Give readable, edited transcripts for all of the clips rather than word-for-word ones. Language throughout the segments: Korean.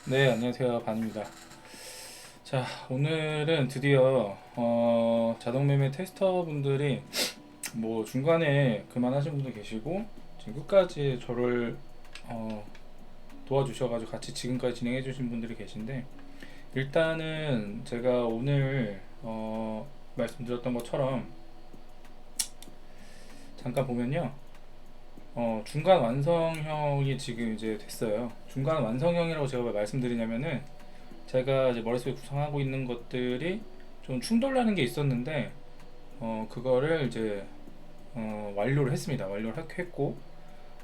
네, 안녕하세요. 반입니다. 자, 오늘은 드디어 자동매매 테스터분들이 뭐 중간에 그만하신 분도 계시고 지금 끝까지 저를 어, 도와주셔가지고 같이 지금까지 진행해주신 분들이 계신데, 일단은 제가 오늘 말씀드렸던 것처럼 잠깐 보면요, 중간 완성형이 지금 이제 됐어요. 중간 완성형이라고 제가 왜 말씀드리냐면은, 제가 이제 머릿속에 구상하고 있는 것들이 좀 충돌나는 게 있었는데, 그거를 이제 완료를 했습니다. 했고,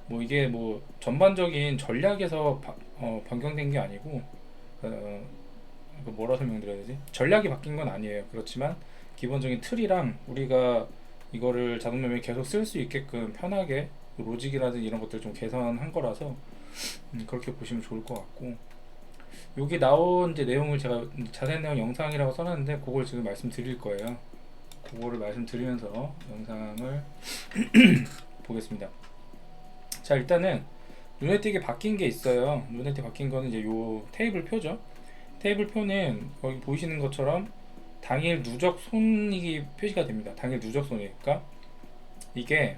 뭐 이게 뭐 전반적인 전략에서 변경된 게 아니고, 이거 뭐라 설명드려야 되지? 전략이 바뀐 건 아니에요. 그렇지만 기본적인 틀이랑 우리가 이거를 자동매매 계속 쓸 수 있게끔 편하게 로직이라든지 이런 것들 좀 개선한 거라서 그렇게 보시면 좋을 것 같고, 여기 나온 이제 내용을 제가 자세한 내용 영상이라고 써놨는데 그걸 지금 말씀드릴 거예요. 그거를 말씀드리면서 영상을 보겠습니다. 자, 일단은 눈에 띄게 바뀐 게 있어요. 눈에 띄게 바뀐 거는 이제 요 테이블 표죠. 테이블 표는 여기 보이시는 것처럼 당일 누적 손익이 표시가 됩니다. 당일 누적 손익. 그러니까 이게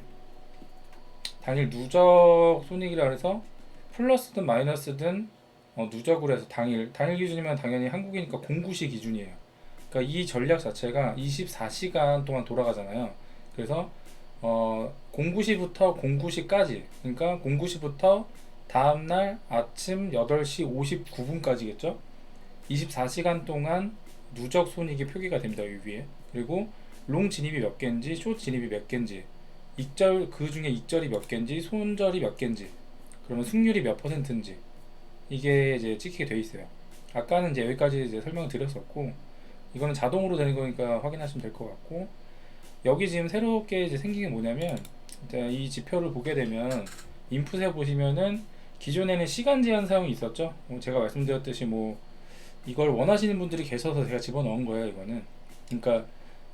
당일 누적 손익이라 해서 플러스든 마이너스든 누적으로 해서 당일 기준이면 당연히 한국이니까 공구시 기준이에요. 그러니까 이 전략 자체가 24시간 동안 돌아가잖아요. 그래서 공구시부터 공구시까지, 그러니까 공구시부터 다음날 아침 8시 59분까지겠죠. 24시간 동안 누적 손익이 표기가 됩니다. 이 위에. 그리고 롱 진입이 몇 개인지, 숏 진입이 몇 개인지, 익절 그 중에 익절이 몇 개인지, 손절이 몇 개인지, 그러면 승률이 몇 퍼센트인지 이게 이제 찍히게 돼 있어요. 아까는 이제 여기까지 이제 설명을 드렸었고, 이거는 자동으로 되는 거니까 확인하시면 될 것 같고, 여기 지금 새롭게 이제 생긴 게 뭐냐면, 이제 이 지표를 보게 되면 인풋에 보시면은 기존에는 시간 제한 사용이 있었죠. 제가 말씀드렸듯이 뭐 이걸 원하시는 분들이 계셔서 제가 집어넣은 거예요. 이거는 그러니까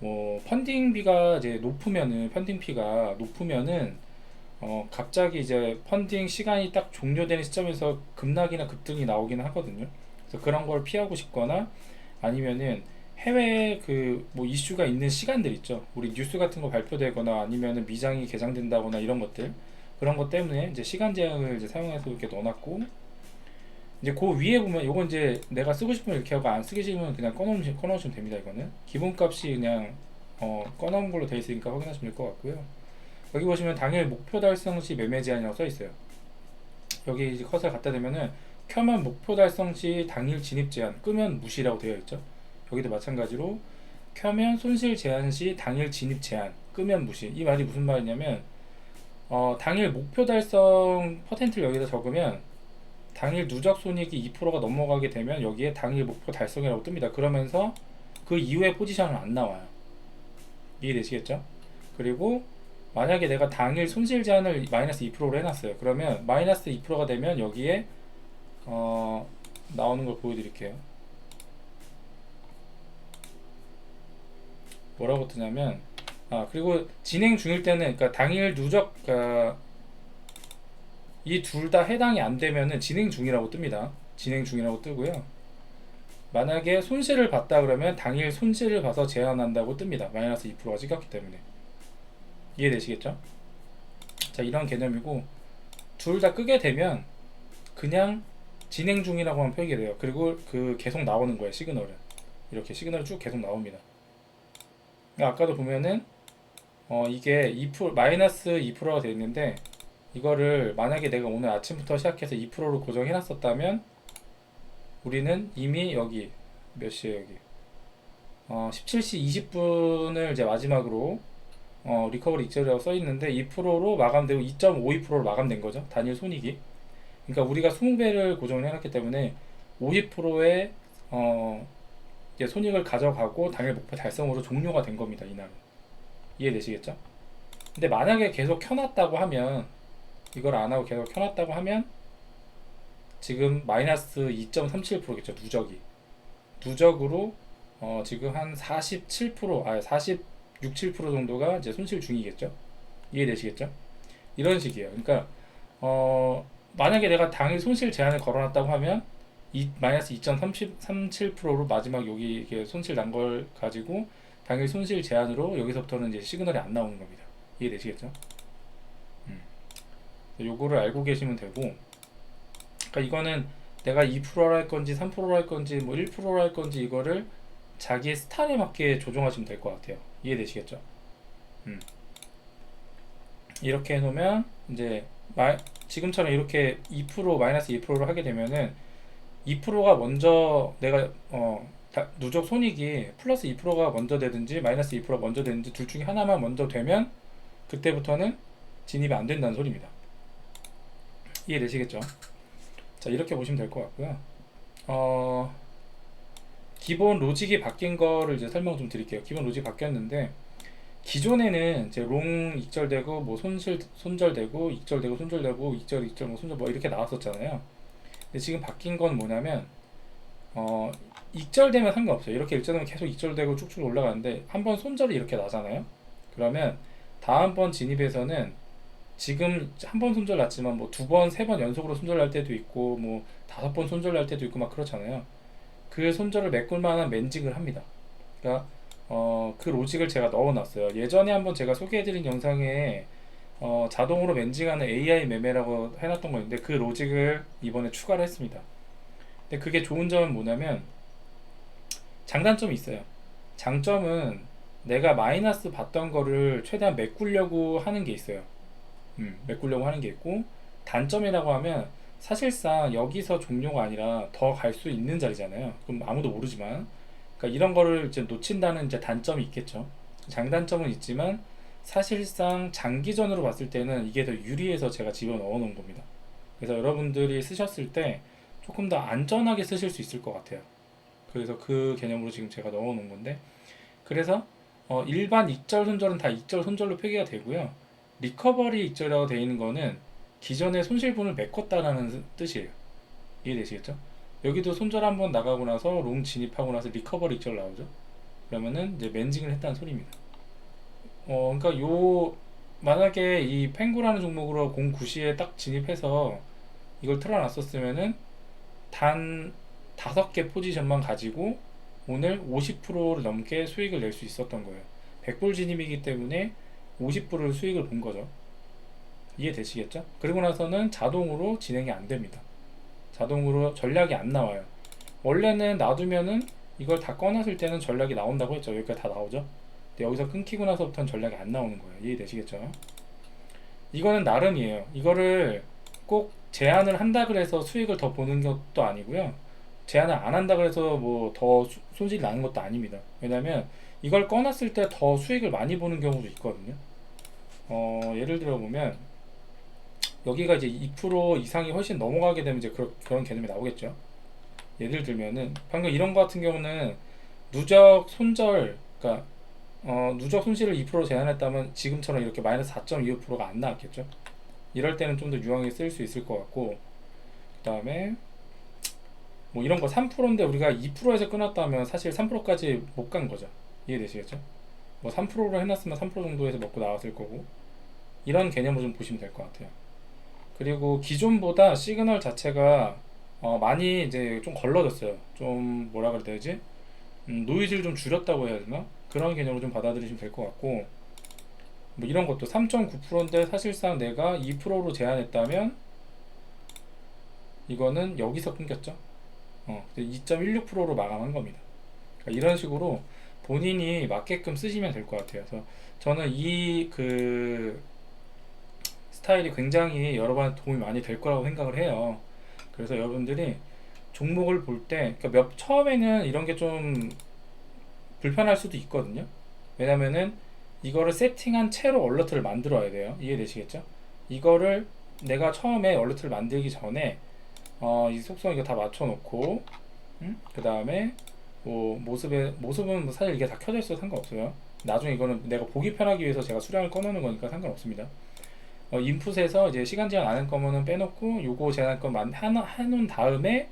뭐 펀딩비가 이제 높으면은, 펀딩피가 높으면은 갑자기 이제 펀딩 시간이 딱 종료되는 시점에서 급락이나 급등이 나오기는 하거든요. 그래서 그런 걸 피하고 싶거나, 아니면은 해외 그 뭐 이슈가 있는 시간들 있죠. 우리 뉴스 같은 거 발표되거나 아니면은 미장이 개장된다거나 이런 것들, 그런 것 때문에 이제 시간 제한을 이제 사용해서 이렇게 넣어놨고, 이제 그 위에 보면 요건 이제 내가 쓰고 싶으면 이렇게 하고 안 쓰기 싫으면 그냥 꺼놓으시면 됩니다. 이거는 기본값이 그냥 꺼놓은 걸로 되어 있으니까 확인하시면 될 것 같고요. 여기 보시면 당일 목표 달성 시 매매 제한이라고 써 있어요. 여기 이제 커서 갖다 대면은 켜면 목표 달성 시 당일 진입 제한, 끄면 무시라고 되어 있죠. 여기도 마찬가지로 켜면 손실 제한 시 당일 진입 제한, 끄면 무시. 이 말이 무슨 말이냐면, 당일 목표 달성 퍼센트를 여기다 적으면 당일 누적 손익이 2%가 넘어가게 되면 여기에 당일 목표 달성이라고 뜹니다. 그러면서 그 이후에 포지션은 안 나와요. 이해되시겠죠? 그리고 만약에 내가 당일 손실 제한을 마이너스 2%로 해놨어요. 그러면 마이너스 2%가 되면 여기에 나오는 걸 보여드릴게요. 뭐라고 뜨냐면, 그리고 진행 중일 때는, 그러니까 당일 누적, 그러니까 이 둘 다 해당이 안 되면은 진행 중이라고 뜹니다. 진행 중이라고 뜨고요. 만약에 손실을 봤다 그러면 당일 손실을 봐서 제한한다고 뜹니다. 마이너스 2%가 찍혔기 때문에. 이해되시겠죠? 자, 이런 개념이고, 둘 다 끄게 되면 그냥 진행 중이라고만 표기가 돼요. 그리고 그 계속 나오는 거예요. 시그널은 이렇게 시그널이 쭉 계속 나옵니다. 그러니까 아까도 보면은 이게 2% 마이너스 2%가 되어 있는데, 이거를 만약에 내가 오늘 아침부터 시작해서 2%로 고정해 놨었다면 우리는 이미 여기 몇 시에, 여기 17시 20분을 이제 마지막으로 리커버리 익절이라고 써 있는데 2%로 마감되고 2.52%로 마감된 거죠. 단일 손익이. 그러니까 우리가 20배를 고정을 해놨기 때문에 50%의 이제 손익을 가져가고 당일 목표 달성으로 종료가 된 겁니다. 이날은. 이해되시겠죠? 근데 만약에 계속 켜놨다고 하면, 이걸 안 하고 계속 켜놨다고 하면 지금 마이너스 2.37%겠죠. 누적으로 지금 한 47%, 46, 7% 정도가 이제 손실 중이겠죠. 이해되시겠죠? 이런 식이에요. 그러니까 만약에 내가 당일 손실 제한을 걸어놨다고 하면 마이너스 2.37%로 마지막 여기 이게 손실 난 걸 가지고 당일 손실 제한으로 여기서부터는 이제 시그널이 안 나오는 겁니다. 이해되시겠죠? 음. 요거를 알고 계시면 되고, 그러니까 이거는 내가 2%로 할 건지 3%로 할 건지 뭐 1%로 할 건지 이거를 자기의 스타일에 맞게 조정하시면 될 것 같아요. 이해되시겠죠? 음. 이렇게 해놓으면 이제 지금처럼 이렇게 2% 마이너스 2%로 하게 되면은 2%가 먼저 내가 누적 손익이 플러스 2%가 먼저 되든지 마이너스 2%가 먼저 되든지 둘 중에 하나만 먼저 되면 그때부터는 진입이 안 된다는 소리입니다. 이해되시겠죠? 자, 이렇게 보시면 될 것 같고요. 기본 로직이 바뀐 거를 이제 설명 좀 드릴게요. 기본 로직 바뀌었는데 기존에는 이제 롱 익절되고 뭐 손절되고 익절되고 손절되고 익절 뭐 손절 뭐 이렇게 나왔었잖아요. 근데 지금 바뀐 건 뭐냐면 어, 익절되면 상관없어요. 이렇게 익절되면 계속 익절되고 쭉쭉 올라가는데 한번 손절이 이렇게 나잖아요. 그러면 다음번 진입에서는 지금 한 번 손절 났지만 뭐 두 번, 세 번 연속으로 손절 날 때도 있고 뭐 다섯 번 손절 날 때도 있고 막 그렇잖아요. 그 손절을 메꿀 만한 맨징을 합니다. 그러니까 그 로직을 제가 넣어놨어요. 예전에 한번 제가 소개해드린 영상에 자동으로 맨징하는 AI 매매라고 해놨던 거 있는데 그 로직을 이번에 추가를 했습니다. 근데 그게 좋은 점은 뭐냐면 장단점이 있어요. 장점은 내가 마이너스 봤던 거를 최대한 메꾸려고 하는 게 있어요. 메꾸려고 하는 게 있고, 단점이라고 하면 사실상 여기서 종료가 아니라 더 갈 수 있는 자리잖아요. 그럼 아무도 모르지만, 그러니까 이런 거를 이제 놓친다는 이제 단점이 있겠죠. 장단점은 있지만 사실상 장기전으로 봤을 때는 이게 더 유리해서 제가 집어넣어 놓은 겁니다. 그래서 여러분들이 쓰셨을 때 조금 더 안전하게 쓰실 수 있을 것 같아요. 그래서 그 개념으로 지금 제가 넣어 놓은 건데, 그래서 일반 익절 손절은 다 익절 손절로 표기가 되고요. 리커버리 익절이라고 되어 있는 거는 기존의 손실분을 메꿨다라는 뜻이에요. 이해되시겠죠? 여기도 손절 한번 나가고 나서 롱 진입하고 나서 리커버리 익절 나오죠. 그러면은 이제 맨징을 했다는 소리입니다. 그러니까 만약에 이 펭구라는 종목으로 09시에 딱 진입해서 이걸 틀어놨었으면은 단 5개 포지션만 가지고 오늘 50%를 넘게 수익을 낼 수 있었던 거예요. 100불 진입이기 때문에 50불을 수익을 본 거죠. 이해되시겠죠? 그리고 나서는 자동으로 진행이 안 됩니다. 자동으로 전략이 안 나와요. 원래는 놔두면은 이걸 다 꺼놨을 때는 전략이 나온다고 했죠. 여기까지 다 나오죠. 근데 여기서 끊기고 나서부터는 전략이 안 나오는 거예요. 이해되시겠죠? 이거는 나름이에요. 이거를 꼭 제한을 한다 그래서 수익을 더 보는 것도 아니고요. 제한을 안 한다 그래서 뭐 더 손실이 나는 것도 아닙니다. 왜냐면 이걸 꺼놨을 때 더 수익을 많이 보는 경우도 있거든요. 예를 들어 보면 여기가 이제 2% 이상이 훨씬 넘어가게 되면 이제 그런 개념이 나오겠죠. 예를 들면은 방금 이런 거 같은 경우는 누적 손절, 그러니까 누적 손실을 2% 제한했다면 지금처럼 이렇게 마이너스 4.25%가 안 나왔겠죠. 이럴 때는 좀 더 유용하게 쓸 수 있을 것 같고, 그 다음에 뭐 이런 거 3%인데 우리가 2%에서 끊었다면 사실 3%까지 못 간 거죠. 이해되시겠죠? 뭐 3%로 해놨으면 3% 정도에서 먹고 나왔을 거고, 이런 개념으로 좀 보시면 될 것 같아요. 그리고 기존보다 시그널 자체가 많이 이제 좀 걸러졌어요. 좀 뭐라 그래야 되지? 노이즈를 좀 줄였다고 해야 되나? 그런 개념으로 좀 받아들이시면 될 것 같고, 뭐 이런 것도 3.9%인데 사실상 내가 2%로 제한했다면 이거는 여기서 끊겼죠. 2.16%로 마감한 겁니다. 그러니까 이런 식으로 본인이 맞게끔 쓰시면 될 것 같아요. 그래서 저는 이 그 스타일이 굉장히 여러분한테 도움이 많이 될 거라고 생각을 해요. 그래서 여러분들이 종목을 볼 때, 그러니까 처음에는 이런 게 좀 불편할 수도 있거든요. 왜냐면은 이거를 세팅한 채로 얼러트를 만들어야 돼요. 이해되시겠죠? 이거를 내가 처음에 얼러트를 만들기 전에 이 속성 이거 다 맞춰놓고, 그 다음에 뭐 모습은 뭐 사실 이게 다 켜져 있어도 상관없어요. 나중에 이거는 내가 보기 편하기 위해서 제가 수량을 꺼놓는 거니까 상관없습니다. 인풋에서 이제 시간 제한 안 할 거면은 빼놓고 요거 제한할 것만 해놓은 다음에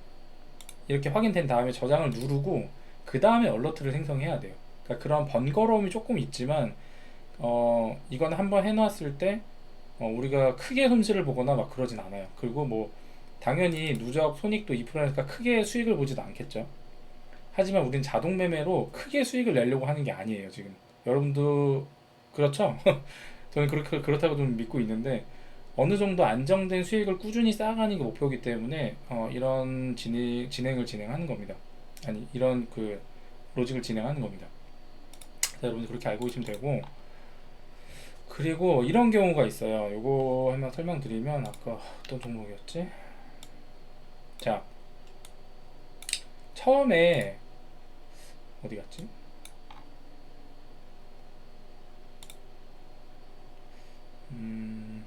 이렇게 확인된 다음에 저장을 누르고 그 다음에 얼러트를 생성해야 돼요. 그러니까 그런 번거로움이 조금 있지만 이건 한번 해놨을 때 우리가 크게 손실을 보거나 막 그러진 않아요. 그리고 뭐 당연히 누적 손익도 2%니까 크게 수익을 보지도 않겠죠. 하지만 우린 자동 매매로 크게 수익을 내려고 하는 게 아니에요 지금. 여러분도 그렇죠? 저는 그렇다고 좀 믿고 있는데, 어느 정도 안정된 수익을 꾸준히 쌓아가는 게 목표이기 때문에 이런 진행을 진행하는 겁니다. 아니, 이런 그 로직을 진행하는 겁니다. 자, 여러분들 그렇게 알고 계시면 되고, 그리고 이런 경우가 있어요. 요거 한번 설명드리면, 아까 어떤 종목이었지? 자, 처음에 어디 갔지? 음,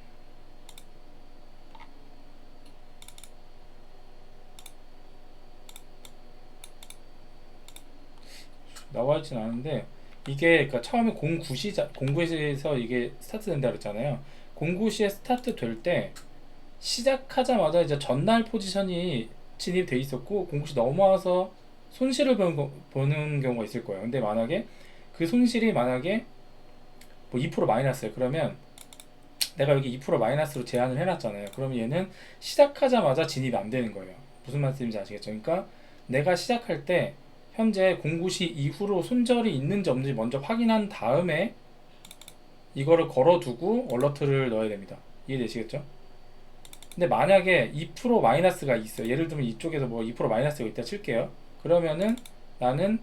나와 있진 않은데, 이게 그러니까 처음에 공구시에서 이게 스타트 된다 그랬잖아요. 공구시에 스타트 될 때 시작하자마자 이제 전날 포지션이 진입돼 있었고, 공구시 넘어와서 손실을 보는 경우가 있을 거예요. 근데 만약에 그 손실이 만약에 뭐 2% 마이너스예요. 그러면 내가 여기 2% 마이너스로 제한을 해놨잖아요. 그러면 얘는 시작하자마자 진입이 안 되는 거예요. 무슨 말씀인지 아시겠죠? 그러니까 내가 시작할 때 현재 공구시 이후로 손절이 있는지 없는지 먼저 확인한 다음에 이거를 걸어두고 얼러트를 넣어야 됩니다. 이해되시겠죠? 근데 만약에 2% 마이너스가 있어요. 예를 들면 이쪽에서 뭐 2% 마이너스가 있다 칠게요. 그러면은 나는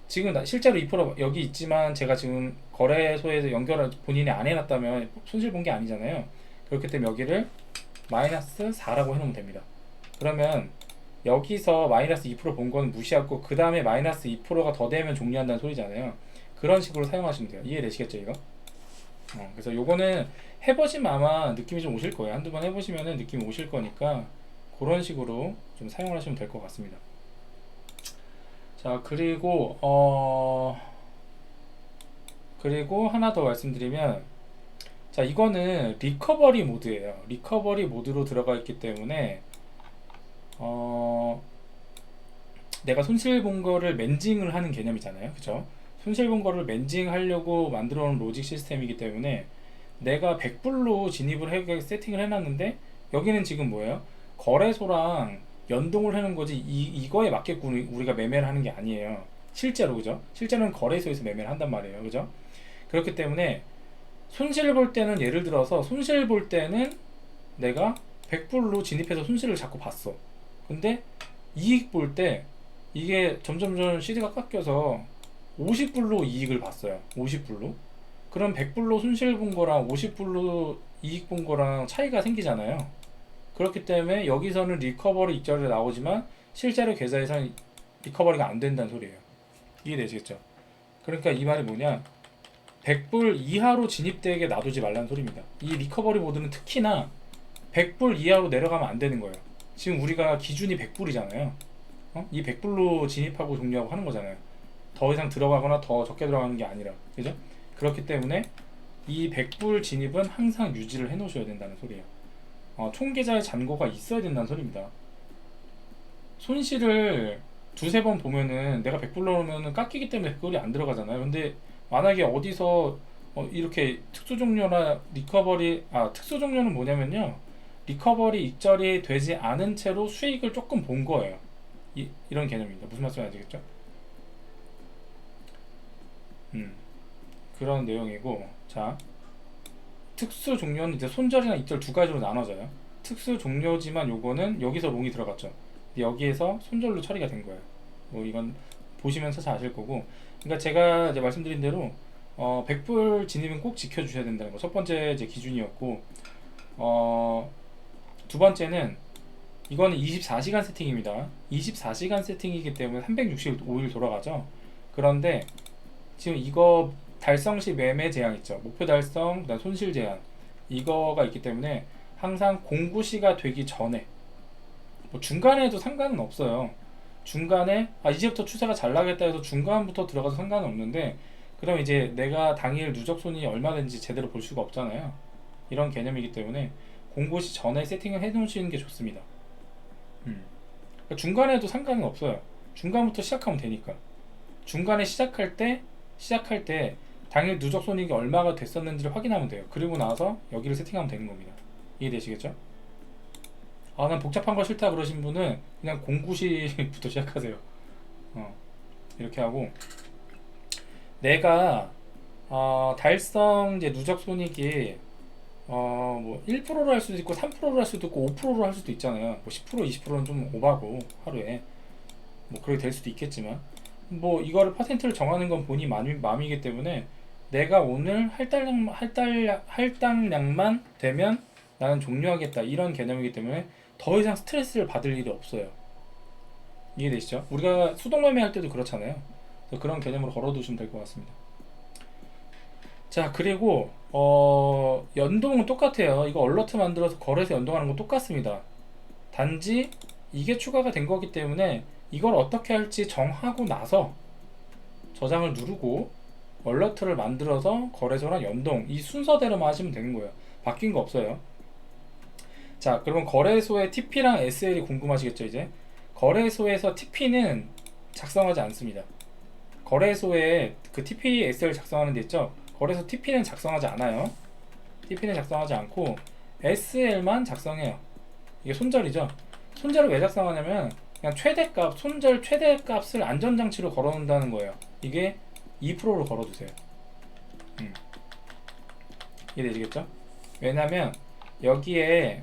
지금 실제로 2% 여기 있지만 제가 지금 거래소에서 연결을 본인이 안 해놨다면 손실 본 게 아니잖아요. 그렇기 때문에 여기를 마이너스 4라고 해놓으면 됩니다. 그러면 여기서 마이너스 2%본 거는 무시하고 그 다음에 마이너스 2%가 더 되면 종료한다는 소리잖아요. 그런 식으로 사용하시면 돼요. 이해되시겠죠 이거? 그래서 요거는 해보시면 아마 느낌이 좀 오실 거예요. 한두 번 해보시면 느낌이 오실 거니까 그런 식으로 좀 사용을 하시면 될 것 같습니다. 자, 그리고 하나 더 말씀드리면, 자, 이거는 리커버리 모드예요. 리커버리 모드로 들어가 있기 때문에 내가 손실 본 거를 맨징을 하는 개념이잖아요. 그죠? 손실 본 거를 맨징 하려고 만들어 놓은 로직 시스템이기 때문에 내가 100불로 진입을 해 세팅을 해놨는데, 여기는 지금 뭐예요? 거래소랑 연동을 해놓은 거지, 이거에 맞게끔 우리가 매매를 하는 게 아니에요. 실제로. 그죠? 실제로는 거래소에서 매매를 한단 말이에요. 그죠? 그렇기 때문에 손실 볼 때는, 예를 들어서 손실 볼 때는 내가 100불로 진입해서 손실을 자꾸 봤어. 근데 이익 볼 때 이게 점점점 CD가 깎여서 50불로 이익을 봤어요. 50불로. 그럼 100불로 손실 본 거랑 50불로 이익 본 거랑 차이가 생기잖아요. 그렇기 때문에 여기서는 리커버리 익절이 나오지만 실제로 계좌에서는 리커버리가 안 된다는 소리예요. 이해되시겠죠? 그러니까 이 말이 뭐냐, 100불 이하로 진입되게 놔두지 말라는 소리입니다. 이 리커버리 모드는 특히나 100불 이하로 내려가면 안 되는 거예요. 지금 우리가 기준이 100불이잖아요. 이 100불로 진입하고 종료하고 하는 거잖아요. 더 이상 들어가거나 더 적게 들어가는 게 아니라. 그죠? 그렇기 때문에 이 100불 진입은 항상 유지를 해 놓으셔야 된다는 소리예요. 총 계좌에 잔고가 있어야 된다는 소리입니다. 손실을 두세 번 보면은 내가 100불 넣으면 깎이기 때문에 100불이 안 들어가잖아요. 근데 만약에 어디서 이렇게 특수 종료나 리커버리, 특수 종료는 뭐냐면요, 리커버리 익절이 되지 않은 채로 수익을 조금 본 거예요. 이런 개념입니다. 무슨 말씀인지 아시겠죠? 그런 내용이고, 자, 특수 종료는 이제 손절이나 익절 두 가지로 나눠져요. 특수 종료지만 요거는 여기서 롱이 들어갔죠. 여기에서 손절로 처리가 된 거예요. 뭐 이건 보시면서 잘 아실 거고. 그러니까 제가 이제 말씀드린 대로 100불 진입은 꼭 지켜주셔야 된다는 거. 첫 번째 이제 기준이었고, 두 번째는 이거는 24시간 세팅입니다. 24시간 세팅이기 때문에 365일 돌아가죠. 그런데 지금 이거 달성 시 매매 제한 있죠. 목표 달성, 그다음 손실 제한, 이거가 있기 때문에 항상 공구시가 되기 전에, 뭐 중간에도 상관은 없어요. 중간에 이제부터 추세가 잘 나겠다 해서 중간부터 들어가도 상관은 없는데, 그럼 이제 내가 당일 누적 손이 얼마든지 제대로 볼 수가 없잖아요. 이런 개념이기 때문에 공구시 전에 세팅을 해 놓으시는 게 좋습니다. 그러니까 중간에도 상관은 없어요. 중간부터 시작하면 되니까. 중간에 시작할 때 당일 누적 손익이 얼마가 됐었는지를 확인하면 돼요. 그리고 나서 여기를 세팅하면 되는 겁니다. 이해되시겠죠? 아, 난 복잡한 거 싫다 그러신 분은 그냥 공구시부터 시작하세요. 어, 이렇게 하고 내가 달성 이제 누적 손익이 뭐 1%로 할 수도 있고 3%로 할 수도 있고 5%로 할 수도 있잖아요. 뭐 10%, 20%는 좀 오바고 하루에 뭐 그렇게 될 수도 있겠지만 뭐 이거를 퍼센트를 정하는 건 본인 마음이기 때문에 내가 오늘 할당량만 되면 나는 종료하겠다 이런 개념이기 때문에 더 이상 스트레스를 받을 일이 없어요. 이해되시죠? 우리가 수동 매매할 때도 그렇잖아요. 그래서 그런 개념으로 걸어두시면 될 것 같습니다. 자, 그리고 연동은 똑같아요. 이거 얼러트 만들어서 거래소 연동하는 건 똑같습니다. 단지 이게 추가가 된 거기 때문에 이걸 어떻게 할지 정하고 나서 저장을 누르고 얼러트를 만들어서 거래소랑 연동 이 순서대로만 하시면 되는 거예요. 바뀐 거 없어요. 자, 그러면 거래소의 TP랑 SL이 궁금하시겠죠, 이제? 거래소에서 TP는 작성하지 않습니다. 거래소에 그 TP, SL 작성하는 데 있죠? 거래소 TP는 작성하지 않아요. TP는 작성하지 않고 SL만 작성해요. 이게 손절이죠. 손절을 왜 작성하냐면 그냥 최대값, 손절 최대값을 안전장치로 걸어놓는다는 거예요. 이게 2%로 걸어두세요. 이해되시겠죠? 왜냐면 여기에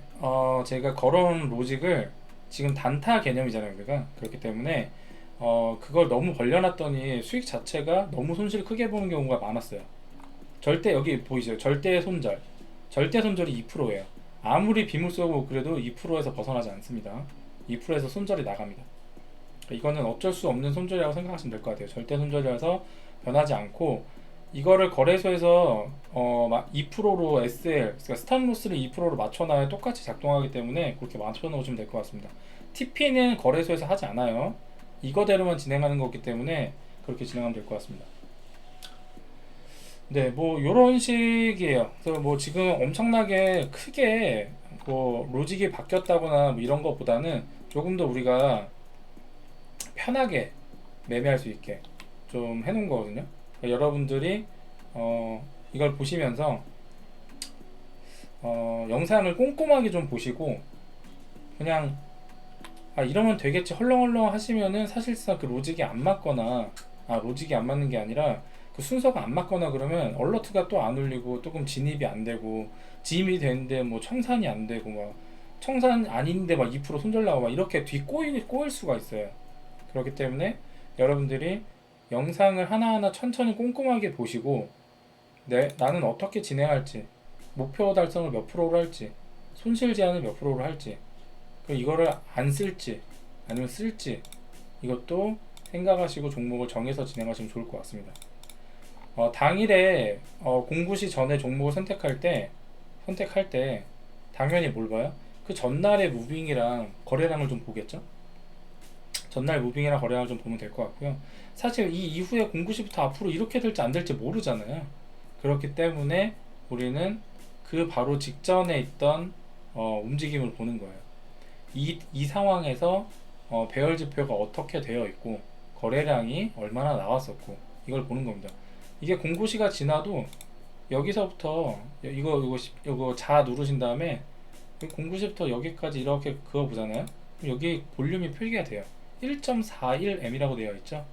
제가 걸어놓은 로직을 지금 단타 개념이잖아요, 우리가. 그렇기 때문에 그걸 너무 벌려놨더니 수익 자체가 너무 손실을 크게 보는 경우가 많았어요. 절대 여기 보이죠? 절대 손절. 절대 손절이 2%예요. 아무리 비물 쏘고 그래도 2%에서 벗어나지 않습니다. 2%에서 손절이 나갑니다. 이거는 어쩔 수 없는 손절이라고 생각하시면 될 것 같아요. 절대 손절이라서 변하지 않고 이거를 거래소에서 2%로 SL, 그러니까 스탑로스를 2%로 맞춰놔야 똑같이 작동하기 때문에 그렇게 맞춰놓으시면 될 것 같습니다. TP는 거래소에서 하지 않아요. 이거대로만 진행하는 거기 때문에 그렇게 진행하면 될 것 같습니다. 네, 뭐 요런 식이에요. 그래서 뭐 지금 엄청나게 크게 뭐 로직이 바뀌었다거나 뭐 이런 것보다는 조금 더 우리가 편하게 매매할 수 있게 좀 해놓은 거거든요. 그러니까 여러분들이 이걸 보시면서 영상을 꼼꼼하게 좀 보시고 그냥 이러면 되겠지 헐렁헐렁 하시면은 사실상 그 로직이 안 맞거나 로직이 안 맞는 게 아니라 그 순서가 안 맞거나 그러면 얼러트가 또 안 울리고 조금 진입이 안 되고 진입이 되는데 뭐 청산이 안 되고 막 청산 아닌데 막 2% 손절 나고 막 이렇게 꼬일 수가 있어요. 그렇기 때문에 여러분들이 영상을 하나하나 천천히 꼼꼼하게 보시고 나는 어떻게 진행할지 목표 달성을 몇 프로로 할지 손실 제한을 몇 프로로 할지 그리고 이거를 안 쓸지 아니면 쓸지 이것도 생각하시고 종목을 정해서 진행하시면 좋을 것 같습니다. 당일에 공구시 전에 종목을 선택할 때 당연히 뭘 봐요? 그 전날의 무빙이랑 거래량을 좀 보겠죠? 전날 무빙이랑 거래량을 좀 보면 될 것 같고요. 사실 이 이후에 공구시부터 앞으로 이렇게 될지 안 될지 모르잖아요. 그렇기 때문에 우리는 그 바로 직전에 있던 움직임을 보는 거예요. 이 상황에서 배열 지표가 어떻게 되어 있고 거래량이 얼마나 나왔었고 이걸 보는 겁니다. 이게 공구시가 지나도 여기서부터 이거 자 누르신 다음에 공구시부터 여기까지 이렇게 그어 보잖아요. 여기 볼륨이 표기가 돼요. 1.41m이라고 되어 있죠.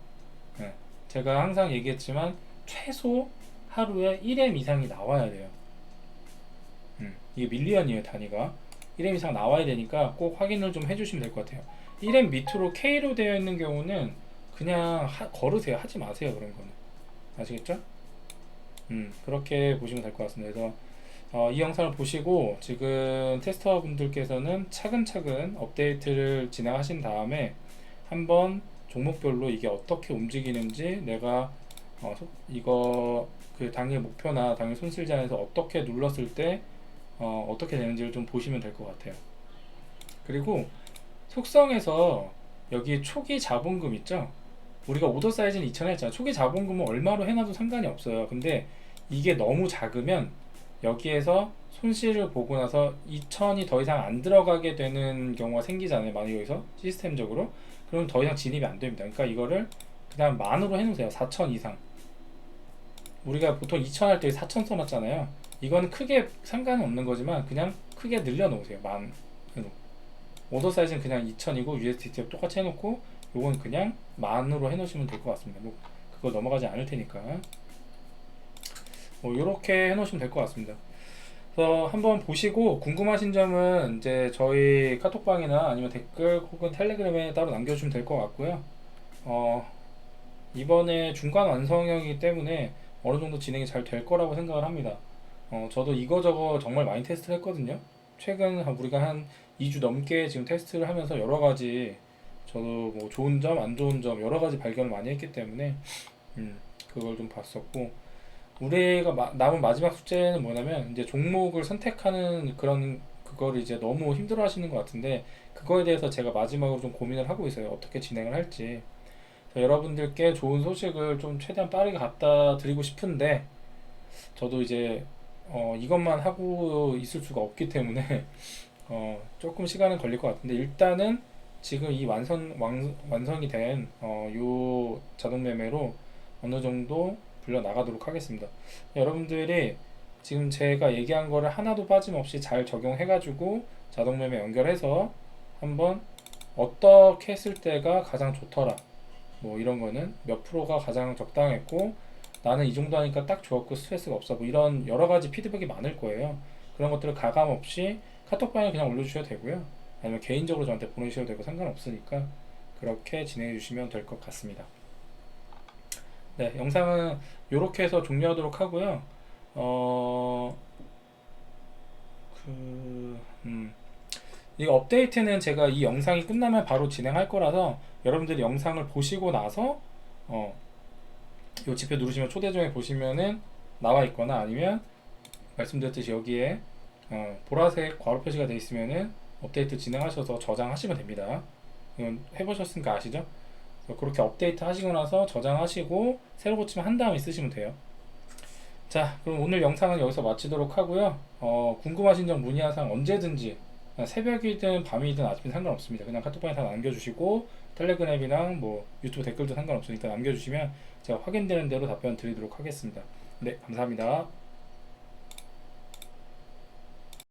네. 제가 항상 얘기했지만 최소 하루에 1m 이상이 나와야 돼요. 이게 밀리언이에요, 단위가. 1m 이상 나와야 되니까 꼭 확인을 좀 해주시면 될 것 같아요. 1m 밑으로 K로 되어 있는 경우는 그냥 걸으세요. 하지 마세요, 그런 거는. 아시겠죠? 그렇게 보시면 될 것 같습니다. 그래서 이 영상을 보시고 지금 테스터 분들께서는 차근차근 업데이트를 진행하신 다음에 한번 종목별로 이게 어떻게 움직이는지 내가 이거 그 당일 목표나 당일 손실 제한에서 어떻게 눌렀을 때 어떻게 되는지를 좀 보시면 될 것 같아요. 그리고 속성에서 여기 초기 자본금 있죠? 우리가 오더 사이즈는 2,000 했잖아. 초기 자본금은 얼마로 해놔도 상관이 없어요. 근데 이게 너무 작으면 여기에서 손실을 보고 나서 2,000이 더 이상 안 들어가게 되는 경우가 생기잖아요. 만약 여기서 시스템적으로. 그럼 더 이상 진입이 안 됩니다. 그러니까 이거를 그냥 만으로 해놓으세요. 4,000 이상. 우리가 보통 2,000 할 때 4,000 써놨잖아요. 이건 크게 상관은 없는 거지만 그냥 크게 늘려놓으세요. 만 해놓고. 오더 사이즈는 그냥 2000이고 USDT 똑같이 해놓고 요건 그냥 만으로 해놓으시면 될 것 같습니다. 뭐 그거 넘어가지 않을 테니까 뭐 요렇게 해놓으시면 될 것 같습니다. 그래서 한번 보시고 궁금하신 점은 이제 저희 카톡방이나 아니면 댓글 혹은 텔레그램에 따로 남겨주시면 될 것 같고요. 이번에 중간 완성형이기 때문에 어느 정도 진행이 잘 될 거라고 생각을 합니다. 저도 이거저거 정말 많이 테스트를 했거든요. 최근 우리가 한 2주 넘게 지금 테스트를 하면서 여러 가지 저도 뭐 좋은 점, 안 좋은 점 여러 가지 발견을 많이 했기 때문에 그걸 좀 봤었고, 우리가 남은 마지막 숙제는 뭐냐면 이제 종목을 선택하는 그런 그거를 이제 너무 힘들어 하시는 것 같은데, 그거에 대해서 제가 마지막으로 좀 고민을 하고 있어요. 어떻게 진행을 할지. 여러분들께 좋은 소식을 좀 최대한 빠르게 갖다 드리고 싶은데, 저도 이제 이것만 하고 있을 수가 없기 때문에 조금 시간은 걸릴 것 같은데, 일단은 지금 이 완성이 된 요 자동 매매로 어느 정도 불려 나가도록 하겠습니다. 여러분들이 지금 제가 얘기한 거를 하나도 빠짐없이 잘 적용해 가지고 자동 매매 연결해서 한번 어떻게 했을 때가 가장 좋더라, 뭐 이런 거는 몇 프로가 가장 적당했고 나는 이 정도 하니까 딱 좋았고 스트레스가 없어, 뭐 이런 여러 가지 피드백이 많을 거예요. 그런 것들을 가감 없이 카톡방에 그냥 올려주셔도 되고요, 아니면 개인적으로 저한테 보내주셔도 되고 상관없으니까 그렇게 진행해 주시면 될 것 같습니다. 네, 영상은 이렇게 해서 종료하도록 하고요. 어, 이 업데이트는 제가 이 영상이 끝나면 바로 진행할 거라서 여러분들이 영상을 보시고 나서 이 지표 누르시면 초대정에 보시면은 나와 있거나, 아니면 말씀드렸듯이 여기에 보라색 괄호 표시가 되어 있으면은 업데이트 진행하셔서 저장하시면 됩니다. 이건 해보셨으니까 아시죠? 그렇게 업데이트 하시고 나서 저장하시고 새로 고치면 한 다음에 쓰시면 돼요. 자, 그럼 오늘 영상은 여기서 마치도록 하고요. 궁금하신 점 문의사항 언제든지 새벽이든 밤이든 아침이든 상관없습니다. 그냥 카톡방에 다 남겨주시고 텔레그램이랑 뭐 유튜브 댓글도 상관없으니까 남겨주시면 제가 확인되는 대로 답변 드리도록 하겠습니다. 네, 감사합니다.